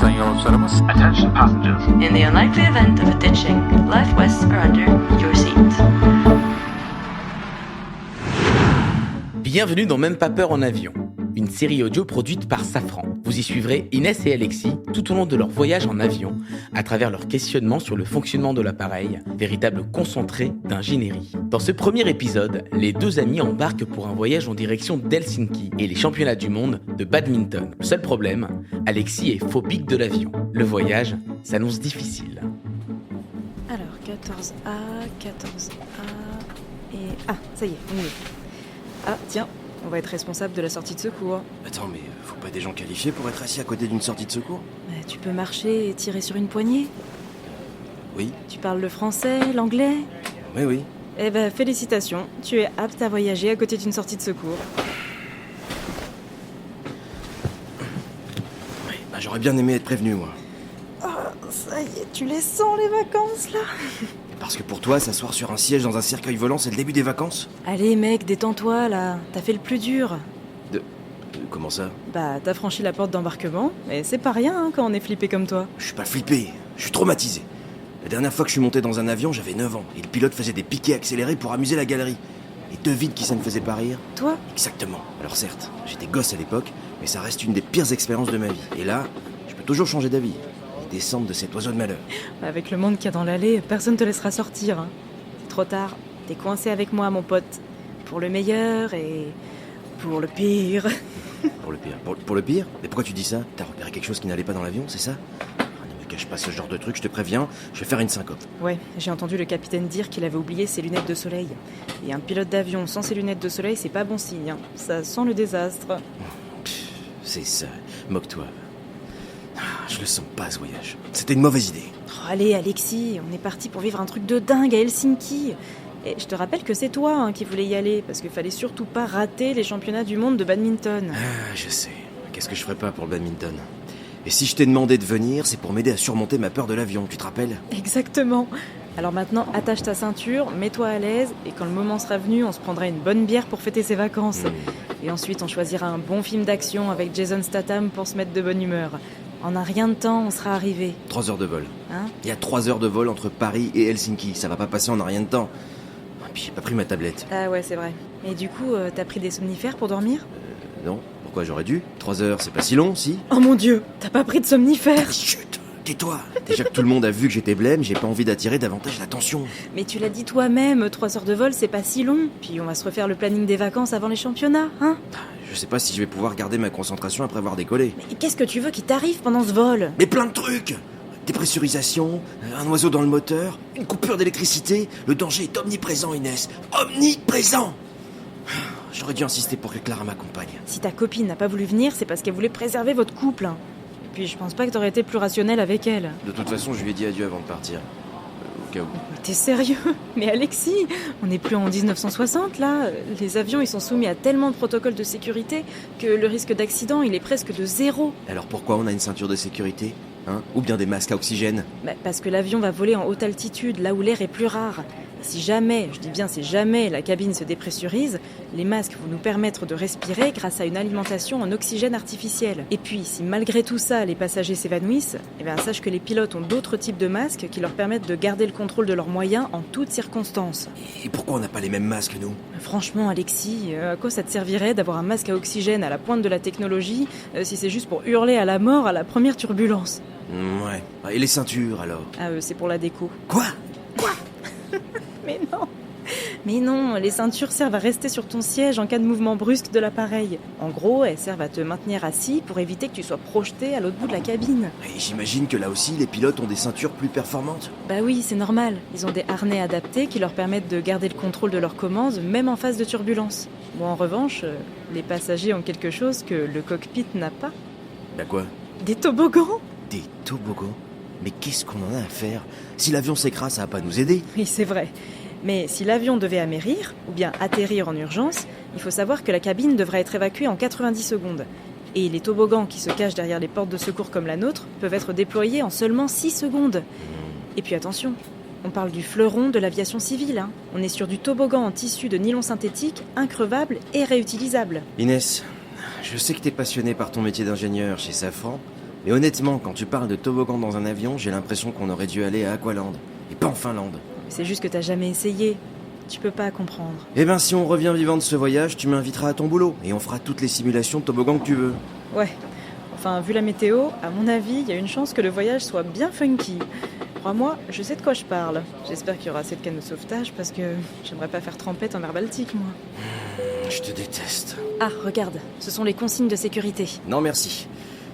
Sayın yolcularımız. Attention passengers. In the unlikely event of a ditching, life vests are under your seat. Bienvenue dans Même pas peur en avion, une série audio produite par Safran. Vous y suivrez Inès et Alexis tout au long de leur voyage en avion, à travers leurs questionnements sur le fonctionnement de l'appareil, véritable concentré d'ingénierie. Dans ce premier épisode, les deux amis embarquent pour un voyage en direction d'Helsinki et les championnats du monde de badminton. Seul problème, Alexis est phobique de l'avion. Le voyage s'annonce difficile. Alors, 14A, 14A et... Ah, ça y est, on y est. Ah, tiens, on va être responsable de la sortie de secours. Attends, mais faut pas des gens qualifiés pour être assis à côté d'une sortie de secours ? Tu peux marcher et tirer sur une poignée. Oui, Tu parles le français, l'anglais ? oui. Eh ben, félicitations, tu es apte à voyager à côté d'une sortie de secours. Oui, bah, j'aurais bien aimé être prévenu, moi. Ça y est, tu les sens les vacances, là ? Parce que pour toi, s'asseoir sur un siège dans un cercueil volant, c'est le début des vacances ? Allez, mec, détends-toi, là. T'as fait le plus dur. Comment ça ? Bah, t'as franchi la porte d'embarquement, et c'est pas rien, hein, quand on est flippé comme toi. Je suis pas flippé, je suis traumatisé. La dernière fois que je suis monté dans un avion, j'avais 9 ans, et le pilote faisait des piquets accélérés pour amuser la galerie. Et devine qui ça ne faisait pas rire ? Toi ? Exactement. Alors certes, j'étais gosse à l'époque, mais ça reste une des pires expériences de ma vie. Et là, je peux toujours changer d'avis. Et descendre de cet oiseau de malheur. Avec le monde qu'il y a dans l'allée, personne te laissera sortir. Hein. C'est trop tard. T'es coincé avec moi, mon pote. Pour le meilleur et pour le pire. Pour le pire. Pour le pire ? Mais pourquoi tu dis ça ? T'as repéré quelque chose qui n'allait pas dans l'avion, c'est ça ? Ah, ne me cache pas ce genre de truc, je te préviens, je vais faire une syncope. Ouais, j'ai entendu le capitaine dire qu'il avait oublié ses lunettes de soleil. Et un pilote d'avion sans ses lunettes de soleil, c'est pas bon signe. Hein. Ça sent le désastre. C'est ça, moque-toi. Ah, je le sens pas ce voyage. C'était une mauvaise idée. Oh, allez, Alexis, on est parti pour vivre un truc de dingue à Helsinki. Et je te rappelle que c'est toi hein, qui voulais y aller, parce qu'il fallait surtout pas rater les championnats du monde de badminton. Ah, je sais. Qu'est-ce que je ferais pas pour le badminton ? Et si je t'ai demandé de venir, c'est pour m'aider à surmonter ma peur de l'avion, tu te rappelles ? Exactement. Alors maintenant, attache ta ceinture, mets-toi à l'aise, et quand le moment sera venu, on se prendra une bonne bière pour fêter ses vacances. Et ensuite, on choisira un bon film d'action avec Jason Statham pour se mettre de bonne humeur. En un rien de temps, on sera arrivé. 3 heures de vol. Hein ? Il y a 3 heures de vol entre Paris et Helsinki. Ça va pas passer en un rien de temps. Et puis j'ai pas pris ma tablette. Ah ouais, c'est vrai. Et du coup, t'as pris des somnifères pour dormir ? Non ? Pourquoi j'aurais dû ? 3 heures, c'est pas si long, si ? Oh mon Dieu, t'as pas pris de somnifères ? Chut ! Tais-toi ! Déjà que tout le monde a vu que j'étais blême, j'ai pas envie d'attirer davantage l'attention. Mais tu l'as dit toi-même, 3 heures de vol, c'est pas si long. Puis on va se refaire le planning des vacances avant les championnats, hein ? Je sais pas si je vais pouvoir garder ma concentration après avoir décollé. Mais qu'est-ce que tu veux qui t'arrive pendant ce vol ? Mais plein de trucs ! Dépressurisation, un oiseau dans le moteur, une coupure d'électricité. Le danger est omniprésent, Inès. Omniprésent ! J'aurais dû insister pour que Clara m'accompagne. Si ta copine n'a pas voulu venir, c'est parce qu'elle voulait préserver votre couple. Et puis je pense pas que t'aurais été plus rationnel avec elle. De toute façon, je lui ai dit adieu avant de partir. Au cas où. Mais t'es sérieux ? Mais Alexis, on n'est plus en 1960 là. Les avions ils sont soumis à tellement de protocoles de sécurité que le risque d'accident il est presque de 0. Alors pourquoi on a une ceinture de sécurité ? Hein ? Ou bien des masques à oxygène ? Parce que l'avion va voler en haute altitude, là où l'air est plus rare. Et si jamais, je dis bien si jamais, la cabine se dépressurise, les masques vont nous permettre de respirer grâce à une alimentation en oxygène artificiel. Et puis, si malgré tout ça, les passagers s'évanouissent, sache que les pilotes ont d'autres types de masques qui leur permettent de garder le contrôle de leurs moyens en toutes circonstances. Et pourquoi on n'a pas les mêmes masques, nous ? Franchement, Alexis, à quoi ça te servirait d'avoir un masque à oxygène à la pointe de la technologie si c'est juste pour hurler à la mort à la première turbulence ? Ouais. Et les ceintures, alors ? Ah, c'est pour la déco. Quoi ? Mais non, les ceintures servent à rester sur ton siège en cas de mouvement brusque de l'appareil. En gros, elles servent à te maintenir assis pour éviter que tu sois projeté à l'autre bout de la cabine. Et j'imagine que là aussi, les pilotes ont des ceintures plus performantes. Bah oui, c'est normal. Ils ont des harnais adaptés qui leur permettent de garder le contrôle de leur commande, même en phase de turbulence. Bon, en revanche, les passagers ont quelque chose que le cockpit n'a pas. Bah quoi ? Des toboggans ? Des toboggans ? Mais qu'est-ce qu'on en a à faire ? Si l'avion s'écrase, ça va pas nous aider. Oui, c'est vrai. Mais si l'avion devait amérir, ou bien atterrir en urgence, il faut savoir que la cabine devrait être évacuée en 90 secondes. Et les toboggans qui se cachent derrière les portes de secours comme la nôtre peuvent être déployés en seulement 6 secondes. Et puis attention, on parle du fleuron de l'aviation civile. Hein. On est sur du toboggan en tissu de nylon synthétique, increvable et réutilisable. Inès, je sais que t'es passionnée par ton métier d'ingénieur chez Safran, Mais honnêtement, quand tu parles de toboggan dans un avion, j'ai l'impression qu'on aurait dû aller à Aqualand, et pas en Finlande. C'est juste que t'as jamais essayé. Tu peux pas comprendre. Eh ben, si on revient vivant de ce voyage, tu m'inviteras à ton boulot, et on fera toutes les simulations de toboggan que tu veux. Ouais. Enfin, vu la météo, à mon avis, il y a une chance que le voyage soit bien funky. Crois-moi, je sais de quoi je parle. J'espère qu'il y aura assez de cannes de sauvetage parce que j'aimerais pas faire trempette en mer Baltique, moi. Je te déteste. Ah, regarde, ce sont les consignes de sécurité. Non merci.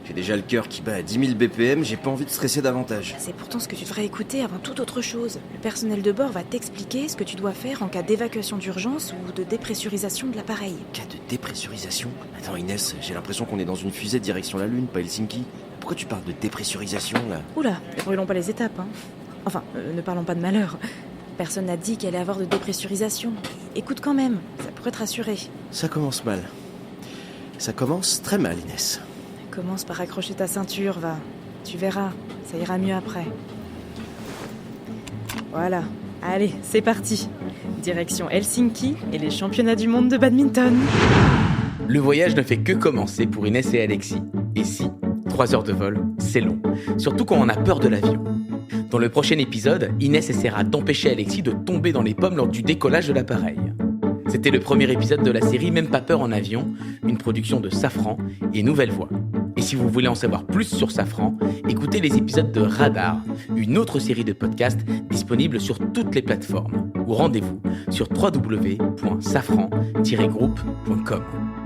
J'ai déjà le cœur qui bat à 10 000 BPM, j'ai pas envie de stresser davantage. C'est pourtant ce que tu devrais écouter avant toute autre chose. Le personnel de bord va t'expliquer ce que tu dois faire en cas d'évacuation d'urgence ou de dépressurisation de l'appareil. Cas de dépressurisation? Attends Inès, j'ai l'impression qu'on est dans une fusée direction la Lune, pas Helsinki. Pourquoi tu parles de dépressurisation là? Oula, ne brûlons pas les étapes, hein. Enfin, ne parlons pas de malheur. Personne n'a dit qu'il allait avoir de dépressurisation. Écoute quand même, ça pourrait te rassurer. Ça commence mal. Ça commence très mal Inès. Commence par accrocher ta ceinture, va. Tu verras, ça ira mieux après. Voilà, allez, c'est parti. Direction Helsinki et les championnats du monde de badminton. Le voyage ne fait que commencer pour Inès et Alexis. Et si, 3 heures de vol, c'est long. Surtout quand on a peur de l'avion. Dans le prochain épisode, Inès essaiera d'empêcher Alexis de tomber dans les pommes lors du décollage de l'appareil. C'était le premier épisode de la série Même pas peur en avion, une production de Safran et Nouvelle Voix. Et si vous voulez en savoir plus sur Safran, écoutez les épisodes de Radar, une autre série de podcasts disponible sur toutes les plateformes. Ou rendez-vous sur www.safran-group.com.